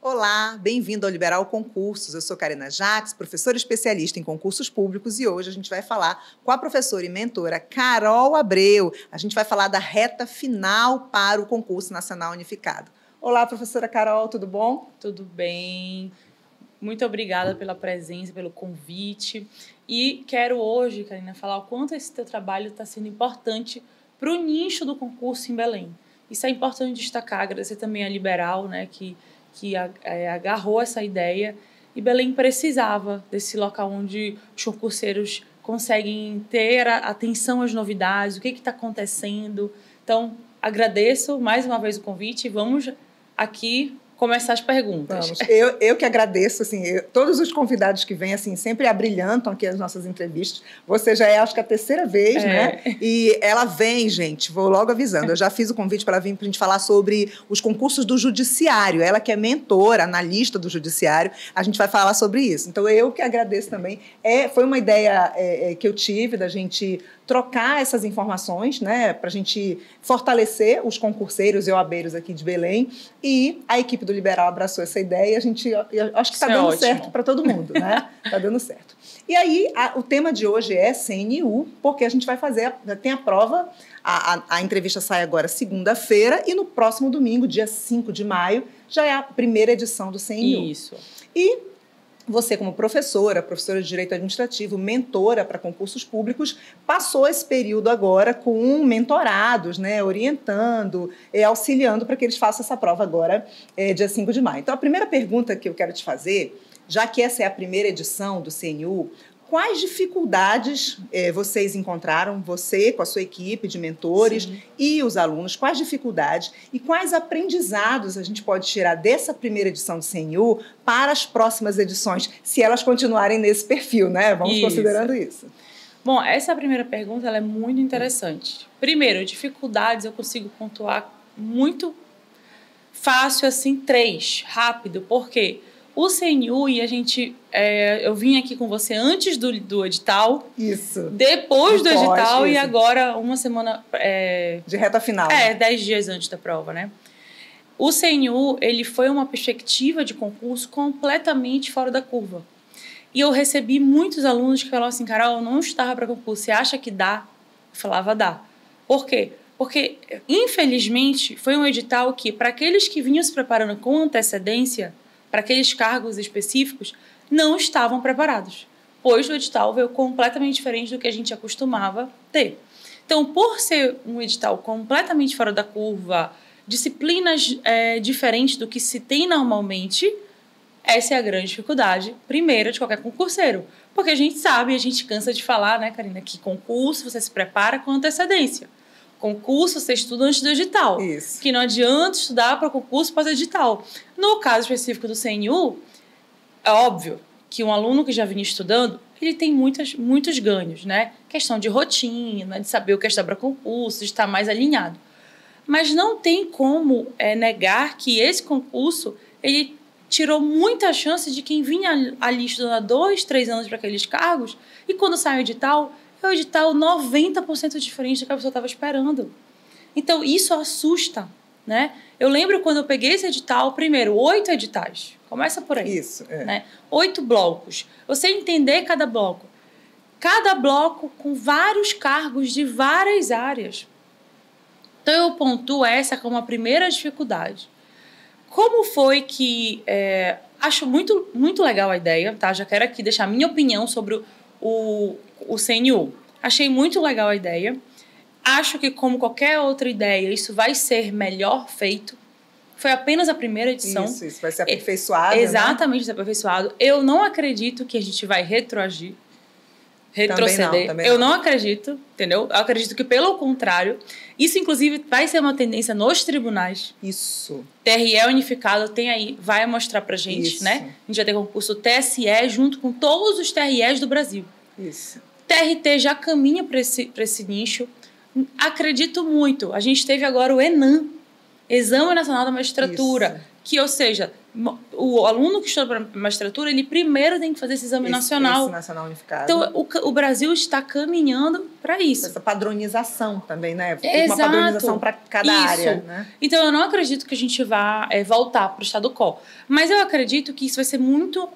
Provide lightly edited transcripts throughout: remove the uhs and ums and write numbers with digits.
Olá, bem-vindo ao Liberal Concursos. Eu sou Karina Jacques, professora especialista em concursos públicos, e hoje a gente vai falar com a professora e mentora Carol Abreu. A gente vai falar da reta final para o concurso nacional unificado. Olá, professora Carol, tudo bom? Tudo bem. Muito obrigada pela presença, pelo convite. E quero hoje, Karina, falar o quanto esse teu trabalho está sendo importante para o nicho do concurso em Belém. Isso é importante destacar, agradecer também a Liberal, né, que agarrou essa ideia, e Belém precisava desse local onde os concurseiros conseguem ter atenção às novidades, o que está acontecendo. Então, agradeço mais uma vez o convite e vamos aqui começar as perguntas. Vamos. Eu que agradeço, assim, todos os convidados que vêm, assim, sempre abrilhantam aqui as nossas entrevistas. Você já é, acho que a terceira vez, né? E ela vem, gente, vou logo avisando, eu já fiz o convite para ela vir para a gente falar sobre os concursos do Judiciário. Ela que é mentora, analista do Judiciário, a gente vai falar sobre isso. Então, eu que agradeço também. Foi uma ideia que eu tive da gente trocar essas informações, né, para a gente fortalecer os concurseiros e OABeiros aqui de Belém, e a equipe do Liberal abraçou essa ideia, eu acho que está dando certo para todo mundo, né? Está dando certo. E aí, o tema de hoje é CNU, porque a gente vai fazer, tem a prova, a entrevista sai agora segunda-feira, e no próximo domingo, dia 5 de maio, já é a primeira edição do CNU. Isso. E você, como professora de Direito Administrativo, mentora para concursos públicos, passou esse período agora com mentorados, né, orientando, auxiliando para que eles façam essa prova agora, dia 5 de maio. Então, a primeira pergunta que eu quero te fazer, já que essa é a primeira edição do CNU, quais dificuldades vocês encontraram, você com a sua equipe de mentores Sim. e os alunos, quais dificuldades e quais aprendizados a gente pode tirar dessa primeira edição do CNU para as próximas edições, se elas continuarem nesse perfil, né? Vamos considerando isso. Bom, essa primeira pergunta ela é muito interessante. Primeiro, dificuldades eu consigo pontuar muito fácil, assim, 3, rápido, por quê? O CNU, e a gente, eu vim aqui com você antes do edital. Isso. Depois do edital isso. E agora uma semana... de reta final. 10 dias antes da prova, né? O CNU, ele foi uma perspectiva de concurso completamente fora da curva. E eu recebi muitos alunos que falavam assim, Carol, eu não estava para concurso, você acha que dá? Eu falava, dá. Por quê? Porque, infelizmente, foi um edital que, para aqueles que vinham se preparando com antecedência, para aqueles cargos específicos, não estavam preparados, pois o edital veio completamente diferente do que a gente acostumava ter. Então, por ser um edital completamente fora da curva, disciplinas diferentes do que se tem normalmente, essa é a grande dificuldade, primeira, de qualquer concurseiro. Porque a gente sabe, a gente cansa de falar, né, Karina, que concurso você se prepara com antecedência. Concurso, você estuda antes do edital. Isso. Que não adianta estudar para concurso para edital. No caso específico do CNU, é óbvio que um aluno que já vinha estudando, ele tem muitos ganhos, né? Questão de rotina, de saber o que é estudar para concurso, de estar mais alinhado. Mas não tem como negar que esse concurso, ele tirou muita chance de quem vinha ali estudando há 2, 3 anos para aqueles cargos, e quando sai o edital 90% diferente do que a pessoa estava esperando. Então, isso assusta, né? Eu lembro quando eu peguei esse edital, primeiro, 8 editais. Começa por aí. Isso, né? 8 blocos. Você entender cada bloco. Cada bloco com vários cargos de várias áreas. Então, eu pontuo essa como a primeira dificuldade. Como foi que... acho muito, muito legal a ideia, tá? Já quero aqui deixar a minha opinião sobre o CNU. Achei muito legal a ideia. Acho que, como qualquer outra ideia, isso vai ser melhor feito. Foi apenas a primeira edição. Isso vai ser aperfeiçoado. Exatamente, né? Aperfeiçoado. Eu não acredito que a gente vai retroceder. Também Eu não acredito, entendeu? Eu acredito que, pelo contrário, isso, inclusive, vai ser uma tendência nos tribunais. Isso. TRE unificado tem aí, vai mostrar pra gente, isso. né? A gente vai ter concurso TSE junto com todos os TREs do Brasil. Isso. TRT já caminha para esse nicho. Acredito muito. A gente teve agora o ENAM, Exame Nacional da Magistratura, Isso. que, ou seja, o aluno que estuda para magistratura, ele primeiro tem que fazer esse exame nacional. Esse nacional unificado. Então, o Brasil está caminhando para isso. Essa padronização também, né? Exato. Uma padronização para cada área. Né? Então, eu não acredito que a gente vá voltar para o estado quo. Mas eu acredito que isso vai ser muito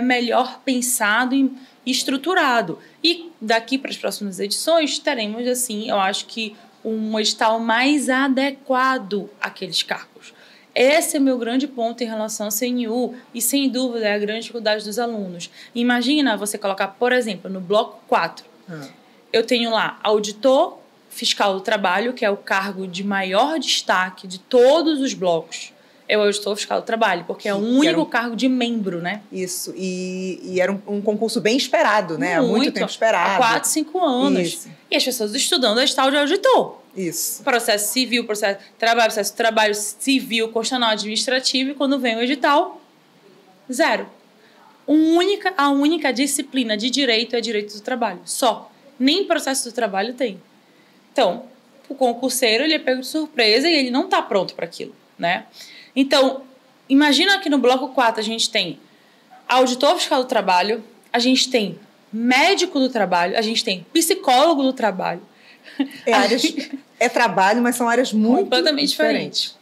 melhor pensado e estruturado. E daqui para as próximas edições, teremos, assim, eu acho que um edital mais adequado àqueles cargos. Esse é o meu grande ponto em relação ao CNU e, sem dúvida, é a grande dificuldade dos alunos. Imagina você colocar, por exemplo, no bloco 4, eu tenho lá auditor fiscal do trabalho, que é o cargo de maior destaque de todos os blocos. É o auditor fiscal do trabalho, porque é o único cargo de membro, né? Isso, e era um concurso bem esperado, né? Há muito tempo esperado. Há 4, 5 anos. Isso. E as pessoas estudando o edital de auditor. Isso. Processo civil, processo de trabalho civil, constitucional, administrativo, e quando vem o edital, 0. A única disciplina de direito é direito do trabalho. Só. Nem processo do trabalho tem. Então, o concurseiro, ele é pego de surpresa e ele não está pronto para aquilo, né? Então, imagina que no bloco 4 a gente tem auditor fiscal do trabalho, a gente tem médico do trabalho, a gente tem psicólogo do trabalho. É trabalho, mas são áreas muito completamente diferentes.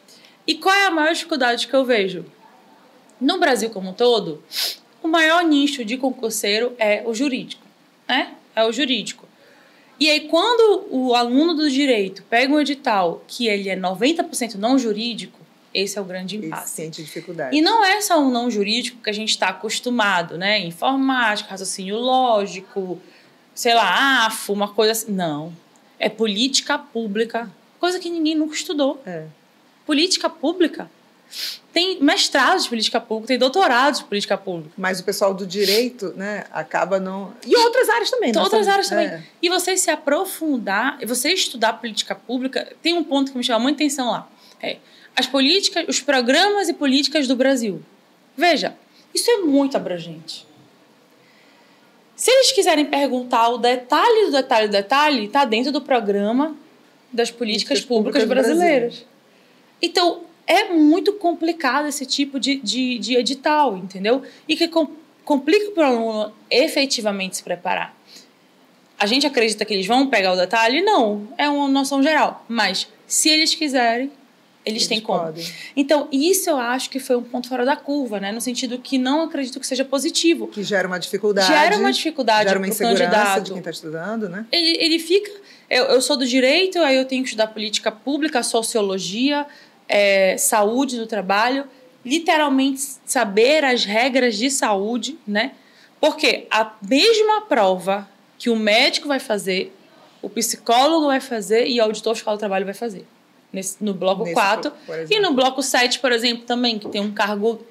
E qual é a maior dificuldade que eu vejo? No Brasil como um todo, o maior nicho de concurseiro é o jurídico, né? É o jurídico. E aí, quando o aluno do direito pega um edital que ele é 90% não jurídico, esse é o grande impasse. Sente dificuldade. E não é só um não jurídico que a gente está acostumado, né? Informática, raciocínio lógico, sei lá, AFO, uma coisa assim. Não. É política pública, coisa que ninguém nunca estudou. Política pública. Tem mestrado de política pública, tem doutorado de política pública. Mas o pessoal do direito, né, acaba não... E outras áreas também. Outras áreas também. E você se aprofundar, você estudar política pública, tem um ponto que me chama muita atenção lá. As políticas, os programas e políticas do Brasil. Veja, isso é muito abrangente. Se eles quiserem perguntar o detalhe do detalhe do detalhe, está dentro do programa das políticas públicas brasileiras. Então, é muito complicado esse tipo de edital, entendeu? E que complica para o aluno efetivamente se preparar. A gente acredita que eles vão pegar o detalhe? Não, é uma noção geral. Mas, se eles quiserem, eles têm como. Podem. Então, isso eu acho que foi um ponto fora da curva, né? No sentido que não acredito que seja positivo. Que gera uma dificuldade. Gera uma dificuldade para o candidato. De quem está estudando, né? Ele fica... Eu sou do direito, aí eu tenho que estudar política pública, sociologia, saúde do trabalho, literalmente saber as regras de saúde, né? Porque a mesma prova que o médico vai fazer, o psicólogo vai fazer e o auditor fiscal do trabalho vai fazer. No bloco 4. E no bloco 7, por exemplo, também, que tem um cargo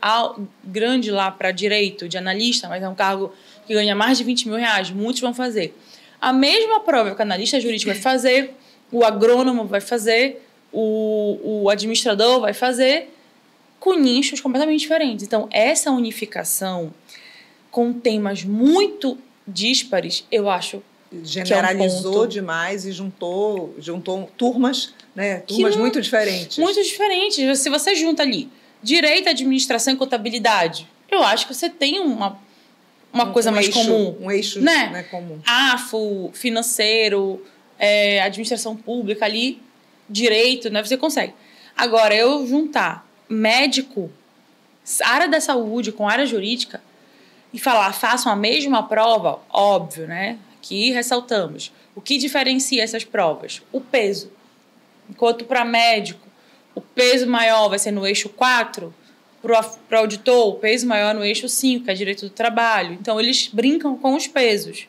grande lá para direito, de analista, mas é um cargo que ganha mais de 20 mil reais. Muitos vão fazer. A mesma prova que o analista jurídico vai fazer, o agrônomo vai fazer, o administrador vai fazer, com nichos completamente diferentes. Então, essa unificação com temas muito díspares, eu acho generalizou demais e juntou turmas, né? Turmas muito diferentes. Muito diferentes. Se você junta ali direito, administração e contabilidade, eu acho que você tem uma coisa mais comum. Um eixo, né? Comum. AFO, financeiro, administração pública ali, direito, né? Você consegue. Agora, eu juntar médico, área da saúde com área jurídica e falar, façam a mesma prova, óbvio, né? Aqui ressaltamos. O que diferencia essas provas? O peso. Enquanto para médico, o peso maior vai ser no eixo 4, para o auditor, o peso maior no eixo 5, que é direito do trabalho. Então, eles brincam com os pesos.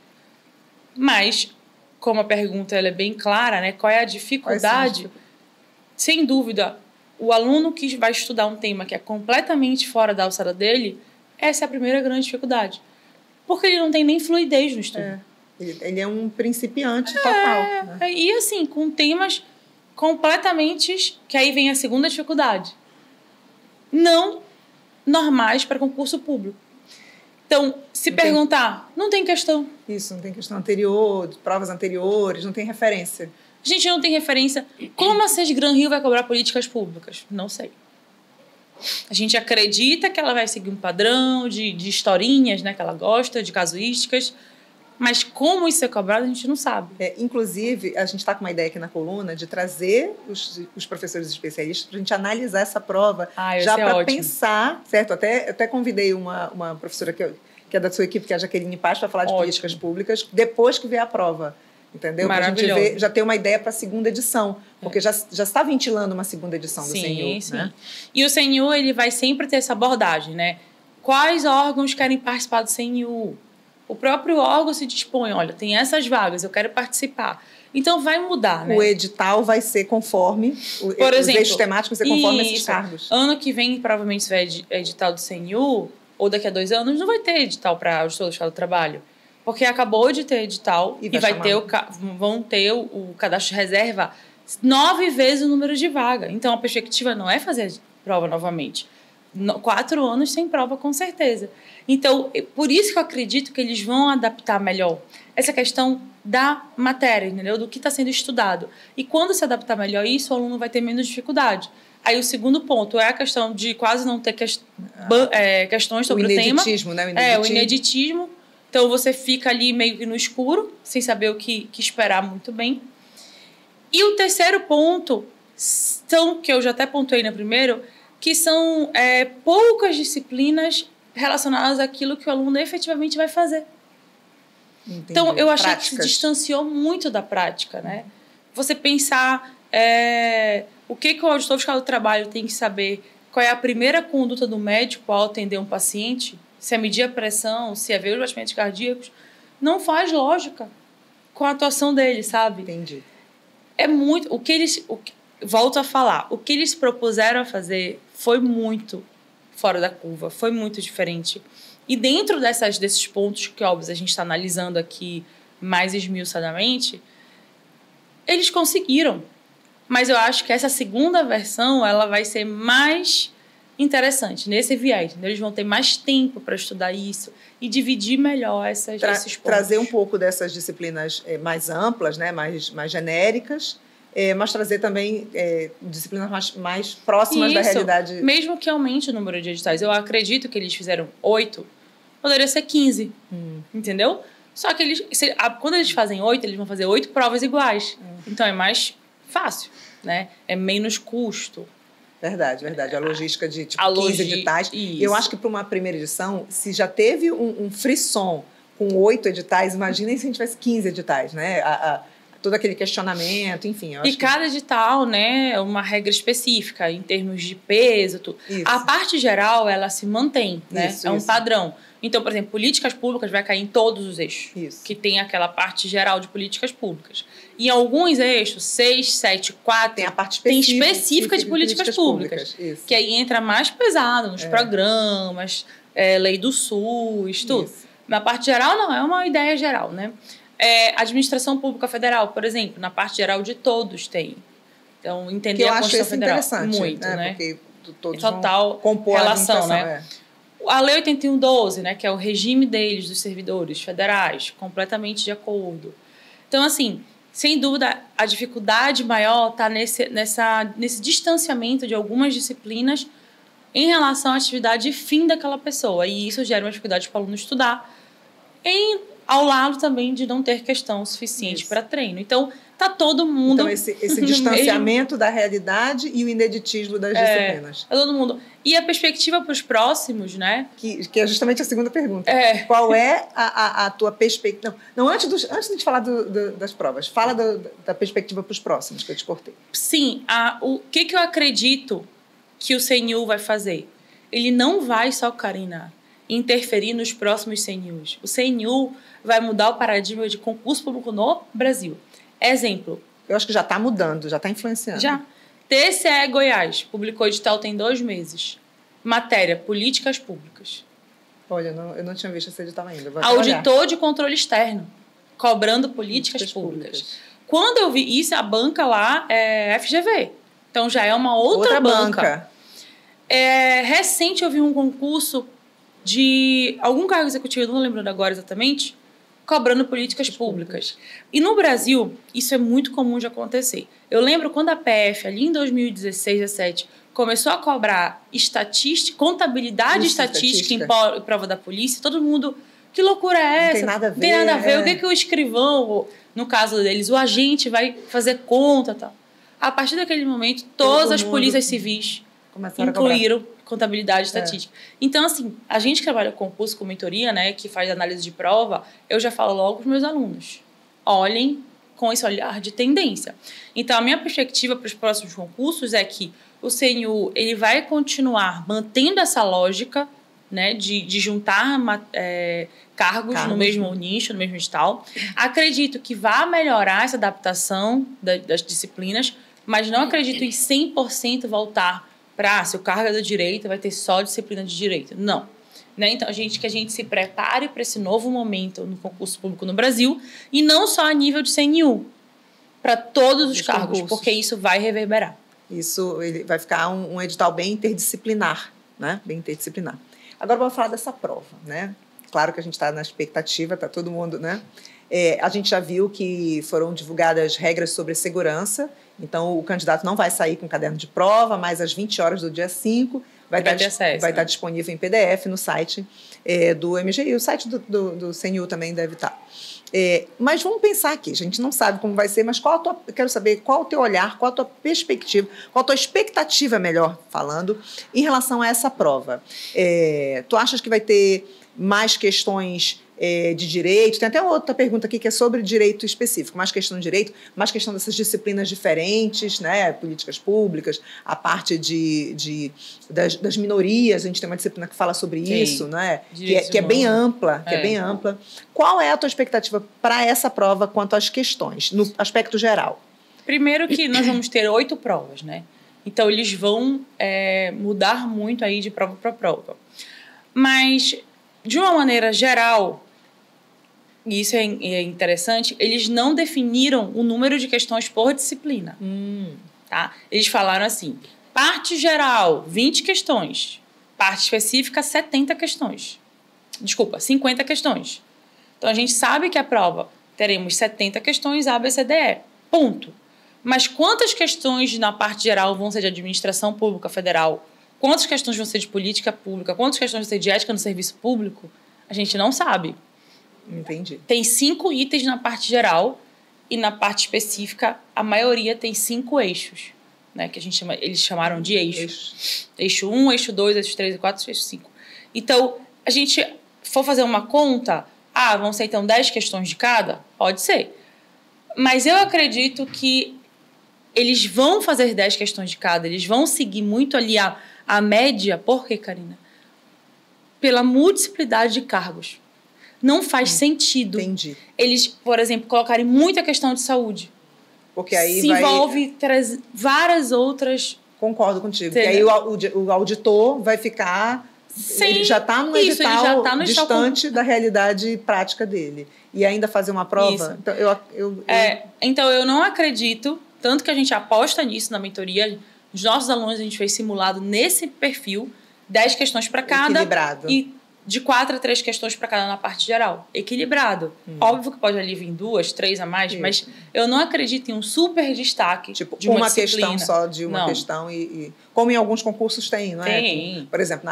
Mas, como a pergunta ela é bem clara, né? Qual é a dificuldade? Sem dúvida, o aluno que vai estudar um tema que é completamente fora da alçada dele, essa é a primeira grande dificuldade. Porque ele não tem nem fluidez no estudo. Ele é um principiante total. Né? E assim, com temas completamente... Que aí vem a segunda dificuldade. Não normais para concurso público. Então, se perguntar, não tem questão. Isso, não tem questão anterior, provas anteriores, não tem referência. A gente não tem referência. Como a SESGRAN Rio vai cobrar políticas públicas? Não sei. A gente acredita que ela vai seguir um padrão de historinhas, né, que ela gosta, de casuísticas, mas como isso é cobrado, a gente não sabe. Inclusive, a gente está com uma ideia aqui na coluna de trazer os professores especialistas para a gente analisar essa prova, já para pensar, certo? Até convidei uma professora que é da sua equipe, que é a Jaqueline Paz, para falar de políticas públicas, depois que vier a prova. Entendeu? Para a gente já ter uma ideia para a segunda edição, porque já está ventilando uma segunda edição do CNU. Sim. Né? E o CNU ele vai sempre ter essa abordagem, né? Quais órgãos querem participar do CNU? O próprio órgão se dispõe, olha, tem essas vagas, eu quero participar. Então, vai mudar, né? O edital vai ser conforme, por exemplo, os eixos temáticos vai ser conforme esses cargos. Ano que vem, provavelmente, se tiver edital do CNU, ou daqui a 2 anos, não vai ter edital para o Estado do Trabalho. Porque acabou de ter edital e vão ter o cadastro de reserva 9 vezes o número de vaga. Então, a perspectiva não é fazer prova novamente. 4 anos sem prova, com certeza. Então, por isso que eu acredito que eles vão adaptar melhor essa questão da matéria, entendeu? Do que está sendo estudado. E quando se adaptar melhor isso, o aluno vai ter menos dificuldade. Aí o segundo ponto é a questão de quase não ter questões sobre o tema. O ineditismo, né? O ineditismo. Então, você fica ali meio que no escuro, sem saber o que esperar muito bem. E o terceiro ponto, que eu já até pontuei no primeiro, que são poucas disciplinas relacionadas àquilo que o aluno efetivamente vai fazer. Entendi. Então, eu achei que se distanciou muito da prática, né? Você pensar o que o auditor fiscal do trabalho tem que saber, qual é a primeira conduta do médico ao atender um paciente, se é medir a pressão, se é ver os batimentos cardíacos, não faz lógica com a atuação dele, sabe? Entendi. É muito... volto a falar, o que eles propuseram a fazer foi muito fora da curva, foi muito diferente. E dentro desses pontos que, óbvio, a gente está analisando aqui mais esmiuçadamente, eles conseguiram. Mas eu acho que essa segunda versão ela vai ser mais interessante nesse viés. Entendeu? Eles vão ter mais tempo para estudar isso e dividir melhor esses pontos. Trazer um pouco dessas disciplinas mais amplas, né? mais genéricas, mas trazer também disciplinas mais próximas da realidade. Mesmo que aumente o número de editais. Eu acredito que eles fizeram 8, poderia ser 15, entendeu? Só que quando eles fazem 8, eles vão fazer 8 provas iguais. Então, é mais fácil, né? É menos custo. Verdade. A logística de 15 editais. Isso. Eu acho que para uma primeira edição, se já teve um frisson com 8 editais, imaginem se a gente tivesse 15 editais, né? Todo aquele questionamento, enfim. E cada edital, né, é uma regra específica em termos de peso, tudo. A parte geral, ela se mantém, né? Um padrão. Então, por exemplo, políticas públicas vai cair em todos os eixos, que tem aquela parte geral de políticas públicas. Em alguns eixos, 6, 7, 4, tem a parte específica de políticas públicas. Que aí entra mais pesado nos programas, lei do SUS, tudo. Na parte geral, não, é uma ideia geral, né? Administração Pública Federal, por exemplo, na parte geral de todos tem. Então, entender a Constituição Federal. Interessante, muito, né? Porque todos total vão compor relação, a né? A Lei 8112, né, que é o regime deles, dos servidores federais, completamente de acordo. Então, assim, sem dúvida, a dificuldade maior está nesse distanciamento de algumas disciplinas em relação à atividade fim daquela pessoa. E isso gera uma dificuldade para o aluno estudar, ao lado também de não ter questão suficiente para treino. Então, tá todo mundo... Então, esse distanciamento da realidade e o ineditismo das disciplinas. Todo mundo. E a perspectiva para os próximos, né? Que é justamente a segunda pergunta. Qual é a tua perspectiva... Não, antes de a gente falar das provas, fala da perspectiva para os próximos, que eu te cortei. Sim. O que eu acredito que o CNU vai fazer? Ele não vai só, Karina, interferir nos próximos CNUs. O CNU vai mudar o paradigma de concurso público no Brasil. Exemplo. Eu acho que já está mudando, já está influenciando. Já. TCE Goiás publicou edital tem 2 meses. Matéria, políticas públicas. Olha, eu não tinha visto esse edital ainda. Auditor de controle externo, cobrando políticas públicas. Quando eu vi isso, a banca lá é FGV. Então, já é uma outra banca. Recente, eu vi um concurso de algum cargo executivo, eu não lembrando agora exatamente, cobrando políticas públicas. E no Brasil, isso é muito comum de acontecer. Eu lembro quando a PF, ali em 2016, 2017, começou a cobrar contabilidade estatística em prova da polícia, todo mundo, que loucura é essa? Não tem nada a ver. Não tem nada a ver. O que o escrivão, no caso deles, o agente vai fazer conta e tal. A partir daquele momento, todas as polícias civis incluíram contabilidade estatística. Então, assim, a gente que trabalha com concurso, com mentoria, né, que faz análise de prova, eu já falo logo para os meus alunos, olhem com esse olhar de tendência. Então, a minha perspectiva para os próximos concursos é que o CNU ele vai continuar mantendo essa lógica, né, de juntar cargos no mesmo nicho, no mesmo edital. Acredito que vai melhorar essa adaptação das disciplinas, mas não acredito em 100% voltar para, se o cargo é da direita, vai ter só disciplina de direito. Não. Né? Então, que a gente se prepare para esse novo momento no concurso público no Brasil, e não só a nível de CNU, para todos os cargos, porque isso vai reverberar. Isso ele vai ficar um edital bem interdisciplinar, né? Bem interdisciplinar. Agora vamos falar dessa prova, né? Claro que a gente está na expectativa, está todo mundo, né? A gente já viu que foram divulgadas regras sobre segurança, então o candidato não vai sair com caderno de prova, mas às 20 horas do dia 5 vai estar disponível em PDF no site do MGI. O site do CNU também deve estar. Mas vamos pensar aqui, a gente não sabe como vai ser, mas quero saber qual o teu olhar, qual a tua perspectiva, qual a tua expectativa, melhor falando, em relação a essa prova. Tu achas que vai ter mais questões de direito? Tem até outra pergunta aqui que é sobre direito específico, mais questão de direito, mais questão dessas disciplinas diferentes, né? Políticas públicas, a parte das minorias, a gente tem uma disciplina que fala sobre isso, né? Que é bem ampla, Qual é a tua expectativa para essa prova quanto às questões, no aspecto geral? Primeiro que nós vamos ter 8 provas, né? Então, eles vão mudar muito aí de prova para prova. Mas, de uma maneira geral, e isso é interessante, eles não definiram o número de questões por disciplina. Tá? Eles falaram assim, parte geral, 20 questões. Parte específica, 70 questões. Desculpa, 50 questões. Então, a gente sabe que a prova teremos 70 questões A, B, C, D, E. Ponto. Mas quantas questões na parte geral vão ser de administração pública federal? Quantas questões vão ser de política pública? Quantas questões vão ser de ética no serviço público? A gente não sabe. Entendi. Tem 5 itens na parte geral e na parte específica a maioria tem 5 eixos, né? Que eles chamaram de eixos. Eixo 1, eixo 2, eixo 3 e 4, eixo 5. Então, a gente for fazer uma conta, vão ser então 10 questões de cada? Pode ser. Mas eu acredito que eles vão fazer 10 questões de cada, eles vão seguir muito ali a média. Por quê, Karina? Pela multiplicidade de cargos. Não faz sentido. Entendi. Eles, por exemplo, colocarem muita questão de saúde. Porque aí envolve várias outras... Concordo contigo. Porque aí o auditor vai ficar... Ele já está num edital distante da realidade prática dele. E ainda fazer uma prova... Isso. Então, eu não acredito, tanto que a gente aposta nisso na mentoria. Os nossos alunos, a gente fez simulado nesse perfil, 10 questões para cada. Equilibrado. E de 4 a 3 questões para cada na parte geral. Equilibrado. Óbvio que pode ali vir 2, 3 a mais, mas eu não acredito em um super destaque de uma disciplina. Questão só de uma questão. Como em alguns concursos tem, não é? Tem. Por exemplo,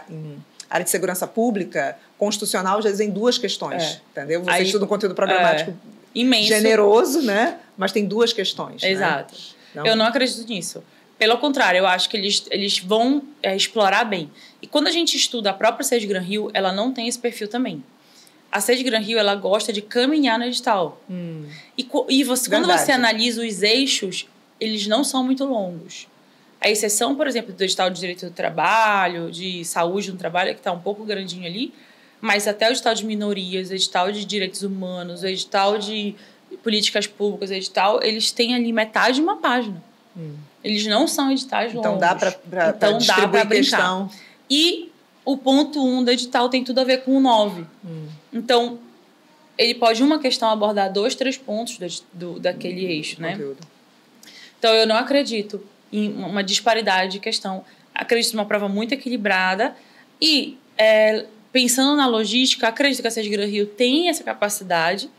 em área de segurança pública, constitucional, já dizem 2 questões. Entendeu? Você estuda um conteúdo programático imenso, generoso, né? Mas tem 2 questões. Exato. Né? Então, eu não acredito nisso. Pelo contrário, eu acho que eles vão explorar bem. E quando a gente estuda a própria Sage Gran Rio, ela não tem esse perfil também. A Sage Gran Rio, ela gosta de caminhar no edital. E quando você analisa os eixos, eles não são muito longos. A exceção, por exemplo, do edital de direito do trabalho, de saúde no trabalho, que está um pouco grandinho ali, mas até o edital de minorias, o edital de direitos humanos, o edital de políticas públicas, o edital, eles têm ali metade de uma página. Eles não são editais longos. Então dá para distribuir questão. E o ponto 1 do edital tem tudo a ver com o 9. Então, ele pode, uma questão, abordar 2, 3 pontos daquele eixo, né? Conteúdo. Então, eu não acredito em uma disparidade de questão. Acredito numa prova muito equilibrada. E, pensando na logística, acredito que a Sage Gran Rio tem essa capacidade,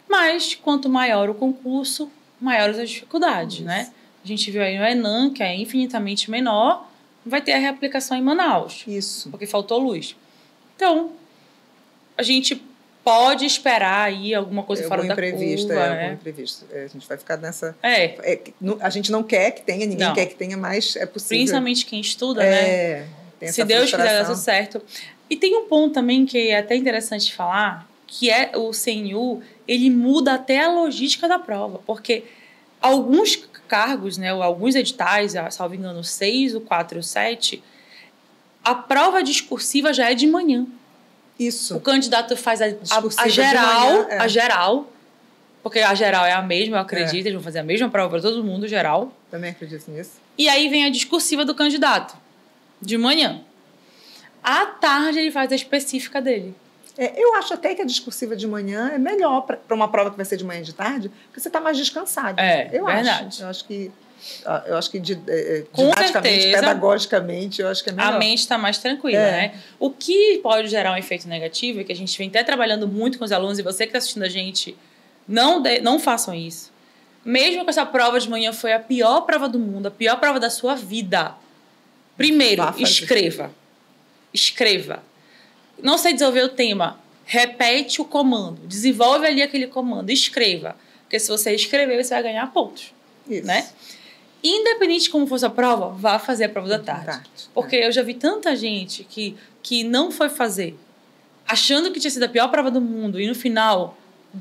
mas quanto maior o concurso, maiores as dificuldades, né? a gente viu aí no Enem, que é infinitamente menor, vai ter a reaplicação em Manaus. Isso. Porque faltou luz. Então, a gente pode esperar aí alguma coisa fora da curva. Algum imprevisto. A gente vai ficar nessa... A gente não quer que tenha, ninguém quer que tenha, mas é possível. Principalmente quem estuda, né? Tem essa Se Deus quiser dar tudo certo. E tem um ponto também que é até interessante falar, que é o CNU, ele muda até a logística da prova, porque alguns cargos, né, alguns editais, salvo engano, 6, o 4 e o 7, a prova discursiva já é de manhã. Isso. O candidato faz a geral, a geral, porque a geral é a mesma, eu acredito, eles vão fazer a mesma prova para todo mundo, geral. Também acredito nisso. E aí vem a discursiva do candidato, de manhã. À tarde ele faz a específica dele. Eu acho até que a discursiva de manhã é melhor para uma prova que vai ser de manhã e de tarde, porque você está mais descansado. Verdade. Eu acho que didaticamente, pedagogicamente, eu acho que é melhor. A mente está mais tranquila, né? O que pode gerar um efeito negativo é que a gente vem até trabalhando muito com os alunos, e você que está assistindo a gente, não façam isso. Mesmo que essa prova de manhã foi a pior prova do mundo, a pior prova da sua vida, primeiro, escreva. Não sei desenvolver o tema, repete o comando, desenvolve ali aquele comando, escreva. Porque se você escrever, você vai ganhar pontos. Isso. Né? Independente de como fosse a prova, vá fazer a prova da tarde. Porque eu já vi tanta gente que não foi fazer, achando que tinha sido a pior prova do mundo, e no final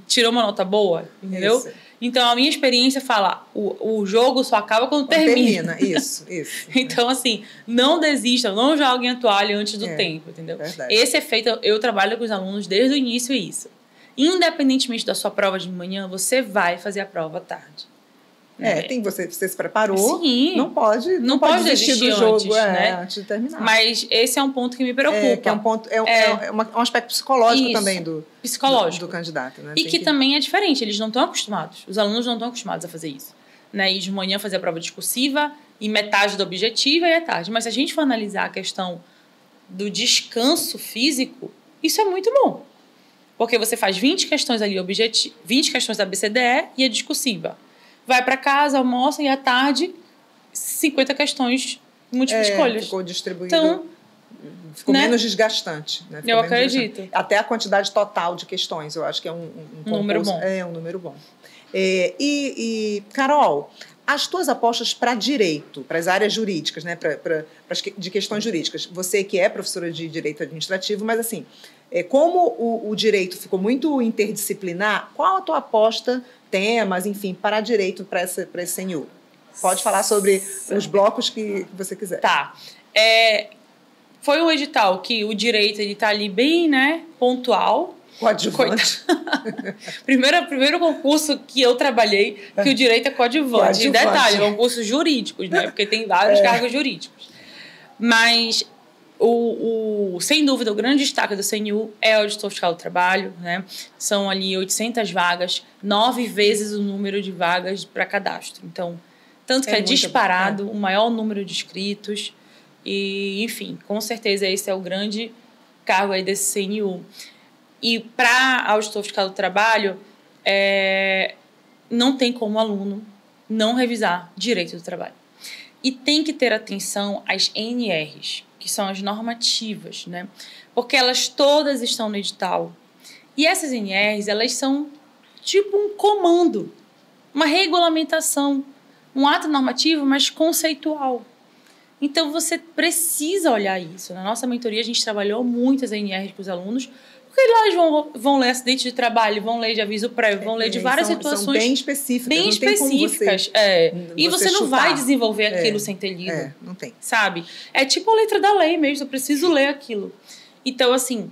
tirou uma nota boa, entendeu? Isso. Então, a minha experiência fala, o jogo só acaba quando termina. Isso. Então, assim, não desistam, não joguem a toalha antes do tempo, entendeu? Verdade. Esse efeito, eu trabalho com os alunos desde o início, isso. Independentemente da sua prova de manhã, você vai fazer a prova à tarde. Você se preparou, Sim. não pode desistir do jogo antes de terminar. Mas esse é um ponto que me preocupa. Que é um ponto, um aspecto psicológico também do candidato. Né? E que também é diferente, eles não estão acostumados, os alunos não estão acostumados a fazer isso. Né? E de manhã fazer a prova discursiva, e metade do objetivo e à tarde. Mas se a gente for analisar a questão do descanso físico, isso é muito bom. Porque você faz 20 questões ali, 20 questões da BCDE e a discursiva. Vai para casa, almoça e à tarde 50 questões múltiplas escolhas. Ficou distribuído. Então, ficou menos desgastante. Né? Eu acredito. Até a quantidade total de questões, eu acho que é um número bom. É um número bom. Carol, as tuas apostas para direito, para as áreas jurídicas, né? De questões jurídicas. Você que é professora de direito administrativo, mas assim, como o direito ficou muito interdisciplinar, qual a tua aposta, temas, enfim, para direito para esse CNU? Pode falar sobre os blocos que você quiser. Tá. Foi um edital que o direito está ali bem, né, pontual. Coadjuvante. Primeiro concurso que eu trabalhei, que o direito é coadjuvante. E detalhe, concursos jurídicos, né? Porque tem vários cargos jurídicos. Mas, sem dúvida, o grande destaque do CNU é o auditor fiscal do trabalho, né? São ali 800 vagas, 9 vezes o número de vagas para cadastro. Então, tanto que é disparado o maior número de inscritos. E, enfim, com certeza esse é o grande cargo aí desse CNU. E para auditor fiscal do trabalho, não tem como o aluno não revisar direito do trabalho. E tem que ter atenção às NRs, que são as normativas, né? Porque elas todas estão no edital. E essas NRs, elas são tipo um comando, uma regulamentação, um ato normativo, mas conceitual. Então, você precisa olhar isso. Na nossa mentoria, a gente trabalhou muito as NRs com os alunos, porque lá eles vão ler acidente de trabalho, vão ler de aviso prévio, vão ler de várias situações. São bem específicas. Bem específicas. E você não vai desenvolver aquilo sem ter lido. Não tem. Sabe? É tipo a letra da lei mesmo, eu preciso ler aquilo. Então, assim,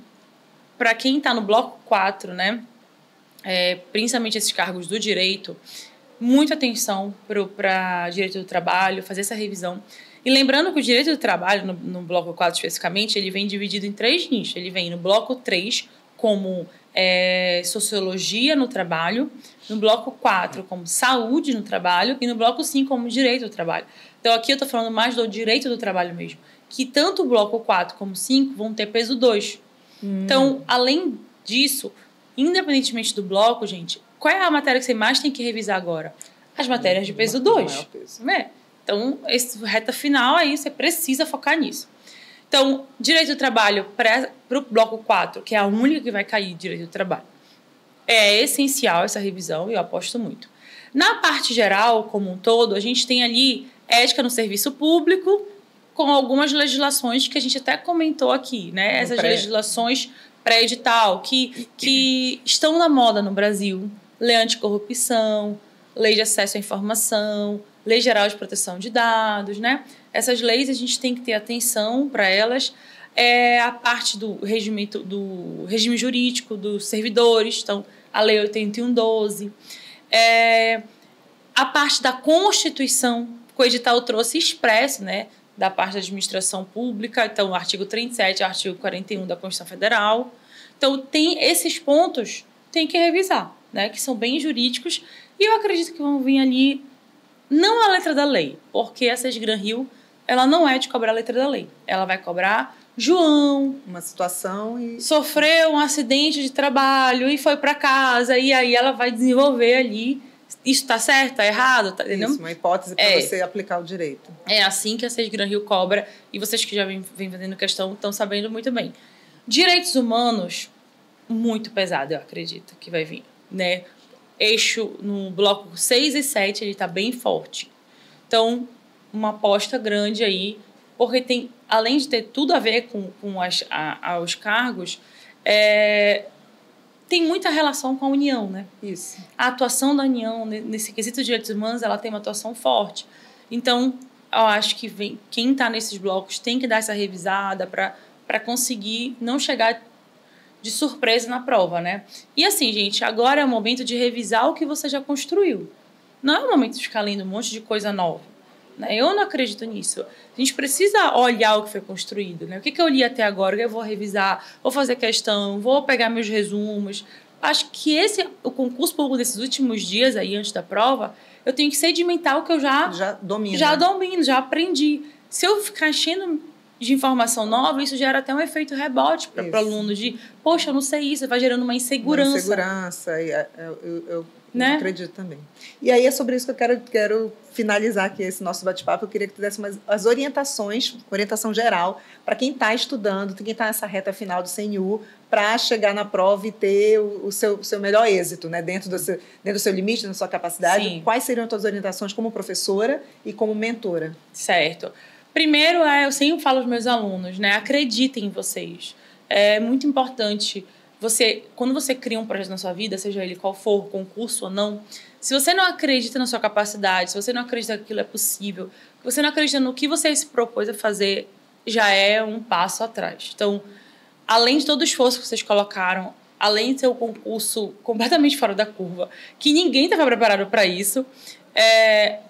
para quem está no bloco 4, né, principalmente esses cargos do direito, muita atenção para direito do trabalho, fazer essa revisão. E lembrando que o direito do trabalho, no bloco 4 especificamente, ele vem dividido em 3 nichos. Ele vem no bloco 3 como sociologia no trabalho, no bloco 4 como saúde no trabalho e no bloco 5 como direito do trabalho. Então aqui eu estou falando mais do direito do trabalho mesmo, que tanto o bloco 4 como 5 vão ter peso 2. Então, além disso, independentemente do bloco, gente, qual é a matéria que você mais tem que revisar agora? as matérias de peso 2. Né? Então, essa reta final aí, você precisa focar nisso. Então, direito do trabalho para o bloco 4, que é a única que vai cair, direito do trabalho, é essencial essa revisão e eu aposto muito. Na parte geral, como um todo, a gente tem ali ética no serviço público, com algumas legislações que a gente até comentou aqui, né? Essas legislações pré-edital que estão na moda no Brasil. Lei anticorrupção, lei de acesso à informação, lei geral de proteção de dados, né? Essas leis a gente tem que ter atenção para elas. A parte do regime jurídico dos servidores, então a lei 8112. A parte da Constituição, que o edital trouxe expresso, né? Da parte da administração pública, então o artigo 37 e o artigo 41 da Constituição Federal. Então, tem esses pontos, tem que revisar, né, que são bem jurídicos, e eu acredito que vão vir ali, não a letra da lei, porque a SESGRAN Rio, ela não é de cobrar a letra da lei, ela vai cobrar João, uma situação e sofreu um acidente de trabalho e foi para casa, e aí ela vai desenvolver ali. Isso está certo, está errado, tá, entendeu? Isso, uma hipótese para você aplicar o direito. É assim que a SESGRAN Rio cobra, e vocês que já vêm fazendo questão estão sabendo muito bem. Direitos humanos, muito pesado, eu acredito, que vai vir, né? Eixo no bloco 6 e 7, ele está bem forte. Então, uma aposta grande aí, porque tem, além de ter tudo a ver com os cargos, tem muita relação com a União, né? Isso. A atuação da União nesse quesito de direitos humanos, ela tem uma atuação forte. Então, eu acho que quem está nesses blocos tem que dar essa revisada para conseguir não chegar de surpresa na prova, né? E assim, gente, agora é o momento de revisar o que você já construiu. Não é o momento de ficar lendo um monte de coisa nova, né? Eu não acredito nisso. A gente precisa olhar o que foi construído, né? O que eu li até agora, o que eu vou revisar, vou fazer questão, vou pegar meus resumos. Acho que o concurso público desses últimos dias aí, antes da prova, eu tenho que sedimentar o que eu já domino, já aprendi. Se eu ficar enchendo de informação nova, isso gera até um efeito rebote para o aluno de, poxa, eu não sei isso, vai gerando uma insegurança. Uma insegurança, eu né? Acredito também. E aí é sobre isso que eu quero finalizar aqui esse nosso bate-papo. Eu queria que tu desse as orientação geral para quem está estudando, quem está nessa reta final do CNU, para chegar na prova e ter o seu melhor êxito, né? Dentro do seu limite, da sua capacidade. Sim. Quais seriam as tuas orientações como professora e como mentora? Certo. Primeiro, eu sempre falo aos meus alunos, né? Acreditem em vocês. É muito importante quando você cria um projeto na sua vida, seja ele qual for, concurso ou não, se você não acredita na sua capacidade, se você não acredita que aquilo é possível, se você não acredita no que você se propôs a fazer, já é um passo atrás. Então, além de todo o esforço que vocês colocaram, além de ser um concurso completamente fora da curva, que ninguém estava preparado para isso,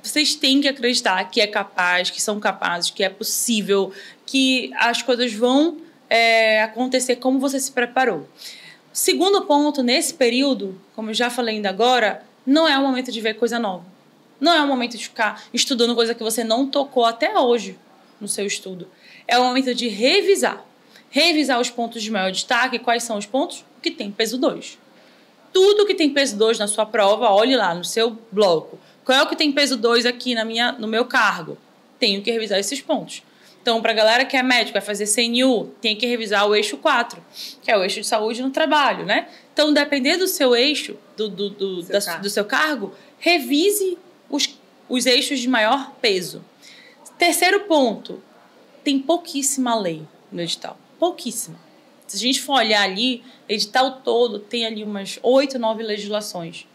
vocês têm que acreditar que é capaz, que são capazes, que é possível, que as coisas vão acontecer como você se preparou. Segundo ponto, nesse período, como eu já falei ainda agora, não é o momento de ver coisa nova. Não é o momento de ficar estudando coisa que você não tocou até hoje no seu estudo. É o momento de revisar. Revisar os pontos de maior destaque. Quais são os pontos? O que tem peso 2. Tudo que tem peso 2 na sua prova, olhe lá no seu bloco. Qual é o que tem peso 2 aqui no meu cargo? Tenho que revisar esses pontos. Então, para a galera que é médico, vai fazer CNU, tem que revisar o eixo 4, que é o eixo de saúde no trabalho, né? Então, dependendo do seu eixo, do seu cargo, revise os eixos de maior peso. Terceiro ponto, tem pouquíssima lei no edital. Pouquíssima. Se a gente for olhar ali, edital todo tem ali umas 8, 9 legislações.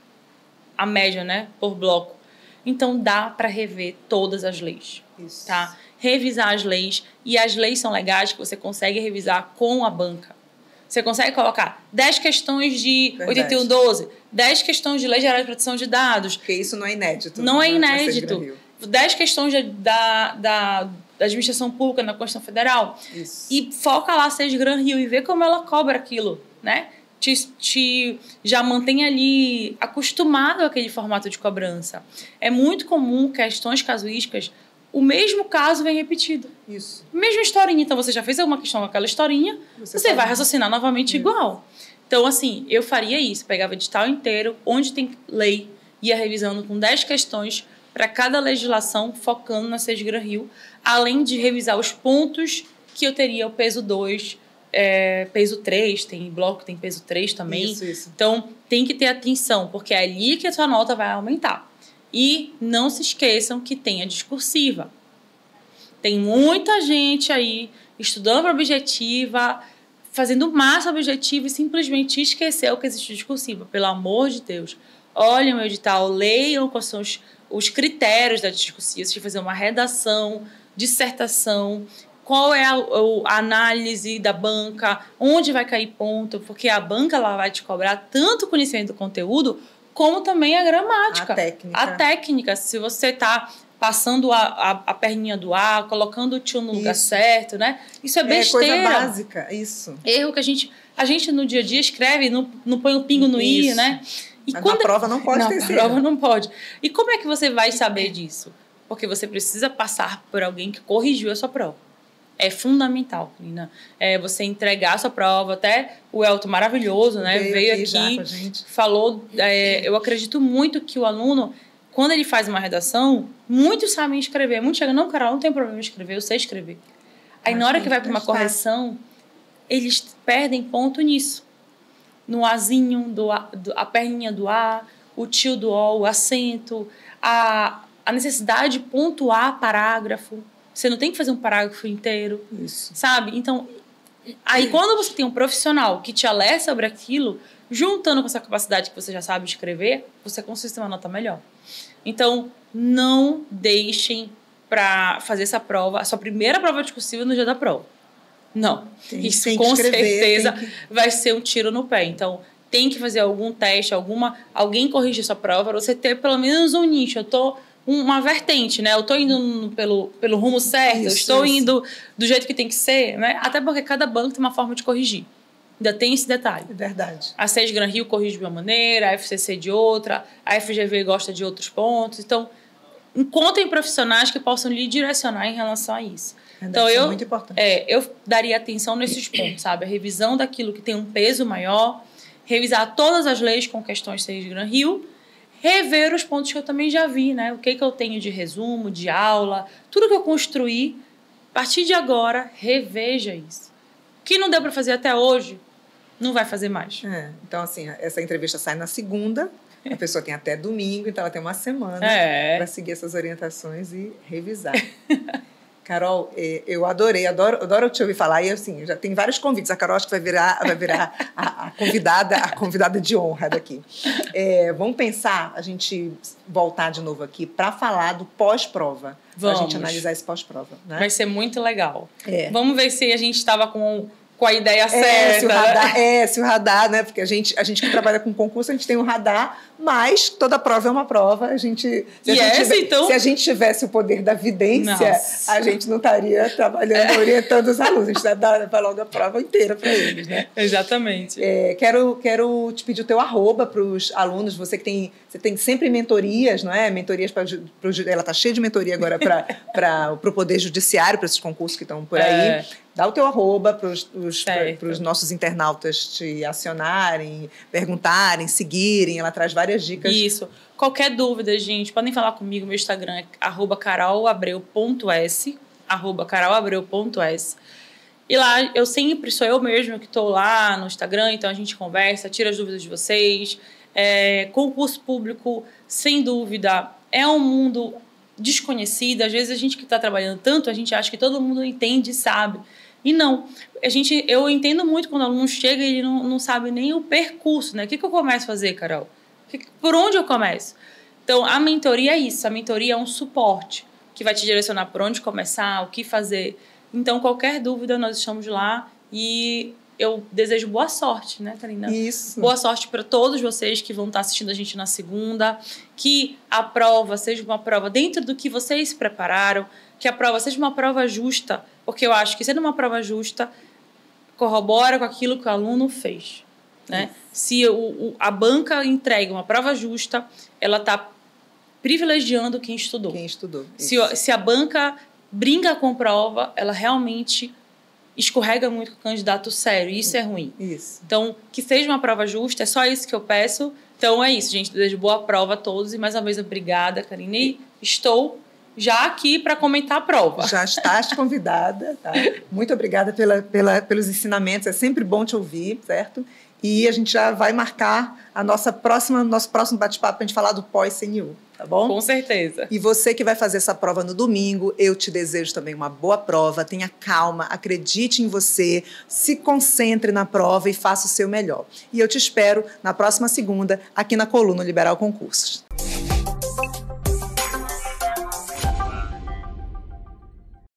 A média, né? Por bloco. Então, dá para rever todas as leis. Isso. Tá? Revisar as leis. E as leis são legais que você consegue revisar com a banca. Você consegue colocar 10 questões de 8112, 10 questões de Lei Geral de Proteção de Dados. Porque isso não é inédito. Não é inédito. 10 questões da administração pública na Constituição Federal. Isso. E foca lá a SESGRAN Rio e vê como ela cobra aquilo, né? Já mantém ali acostumado àquele formato de cobrança. É muito comum questões casuísticas, o mesmo caso vem repetido. Isso. Mesma historinha. Então, você já fez alguma questão com aquela historinha, você vai raciocinar novamente igual. Então, assim, eu faria isso. Pegava o edital inteiro, onde tem lei, ia revisando com 10 questões para cada legislação, focando na 6 Gran Rio, além de revisar os pontos que eu teria o peso 2, peso 3, tem bloco que tem peso 3 também. Isso. Então, tem que ter atenção, porque é ali que a sua nota vai aumentar. E não se esqueçam que tem a discursiva. Tem muita gente aí estudando para objetiva, fazendo massa objetiva e simplesmente esqueceu que existe discursiva. Pelo amor de Deus. Olhem o edital, leiam quais são os critérios da discursiva. Você tem que fazer uma redação, dissertação, qual é a análise da banca, onde vai cair ponto, porque a banca ela vai te cobrar tanto conhecimento do conteúdo, como também a gramática. A técnica. Se você está passando a perninha do A, colocando o tio no lugar certo, né? Isso é besteira. É coisa básica, isso. Erro que a gente no dia a dia escreve, não põe o pingo no I, né? E mas na prova não pode ter sido. Na prova não pode. E como é que você vai saber disso? Porque você precisa passar por alguém que corrigiu a sua prova. É fundamental, Karina. Você entregar a sua prova. Até o Elton, maravilhoso, né? Veio aqui, falou... eu acredito muito que o aluno, quando ele faz uma redação, muitos sabem escrever. Muitos chegam, não, Carol, não tem problema em escrever, eu sei escrever. Aí, na hora que vai para uma correção, eles perdem ponto nisso. No Azinho, a perninha do A, o tio do O, o acento, a necessidade de pontuar parágrafo. Você não tem que fazer um parágrafo inteiro, isso. Sabe? Então, aí quando você tem um profissional que te alerta sobre aquilo, juntando com essa capacidade que você já sabe escrever, você consegue ter uma nota melhor. Então, não deixem para fazer essa prova, a sua primeira prova discursiva no dia da prova. Não. Isso com certeza vai ser um tiro no pé. Então, tem que fazer algum teste, alguém corrigir sua prova, para você ter pelo menos um nicho. Uma vertente, né? Eu estou indo pelo rumo certo, eu estou indo do jeito que tem que ser, né? Até porque cada banco tem uma forma de corrigir. Ainda tem esse detalhe. É verdade. A 6 Gran Rio corrige de uma maneira, a FCC de outra, a FGV gosta de outros pontos. Então, encontrem profissionais que possam lhe direcionar em relação a isso. Então, é muito importante. Eu daria atenção nesses pontos, sabe? A revisão daquilo que tem um peso maior, revisar todas as leis com questões 6 Gran Rio, rever os pontos que eu também já vi, né? O que eu tenho de resumo, de aula, tudo que eu construí. A partir de agora, reveja isso. O que não deu para fazer até hoje, não vai fazer mais. Então, assim, essa entrevista sai na segunda, a pessoa tem até domingo, então ela tem uma semana para seguir essas orientações e revisar. Carol, eu adoro te ouvir falar. E assim, já tem vários convites. A Carol acho que vai virar a convidada de honra daqui. Vamos pensar, a gente voltar de novo aqui para falar do pós-prova. Para a gente analisar esse pós-prova. Né? Vai ser muito legal. Vamos ver se a gente estava com a ideia certa. Se o radar, né? Porque a gente que trabalha com concurso, a gente tem um radar, mas toda prova é uma prova. Se a gente tivesse o poder da vidência, a gente não estaria trabalhando, orientando os alunos. A gente dá logo a prova inteira para eles, né? Exatamente. Quero te pedir o teu @, para os alunos. Você tem sempre mentorias, não é? Mentorias ela está cheia de mentoria agora para o Poder Judiciário, para esses concursos que estão por aí. Dá o teu @ para os nossos internautas te acionarem, perguntarem, seguirem. Ela traz várias dicas. Isso. Qualquer dúvida, gente, podem falar comigo. Meu Instagram é @carolabreu.s, @carolabreu.s. E lá, sou eu mesma que estou lá no Instagram, então a gente conversa, tira as dúvidas de vocês. Concurso público, sem dúvida, é um mundo desconhecido. Às vezes a gente que está trabalhando tanto, a gente acha que todo mundo entende e sabe. E não. Eu entendo muito quando o aluno chega e ele não sabe nem o percurso, né? O que eu começo a fazer, Carol? Por onde eu começo? Então, a mentoria é isso. A mentoria é um suporte que vai te direcionar por onde começar, o que fazer. Então, qualquer dúvida, nós estamos lá e eu desejo boa sorte, né, Karina? Isso. Boa sorte para todos vocês que vão estar assistindo a gente na segunda, que a prova seja uma prova dentro do que vocês prepararam, que a prova seja uma prova justa, porque eu acho que sendo uma prova justa, corrobora com aquilo que o aluno fez, né? Se a banca entrega uma prova justa, ela está privilegiando quem estudou. Se a banca brinca com prova, ela realmente escorrega muito com o candidato sério, e isso é ruim. Isso. Então, que seja uma prova justa, é só isso que eu peço, Então é isso, gente. Desejo boa prova a todos e mais uma vez obrigada, Karine. Estou já aqui para comentar a prova. Já estás convidada, tá? Muito obrigada pelos ensinamentos, é sempre bom te ouvir, certo? E a gente já vai marcar nosso próximo bate-papo para a gente falar do pós-CNU, tá bom? Com certeza. E você que vai fazer essa prova no domingo, eu te desejo também uma boa prova, tenha calma, acredite em você, se concentre na prova e faça o seu melhor. E eu te espero na próxima segunda aqui na Coluna Liberal Concursos.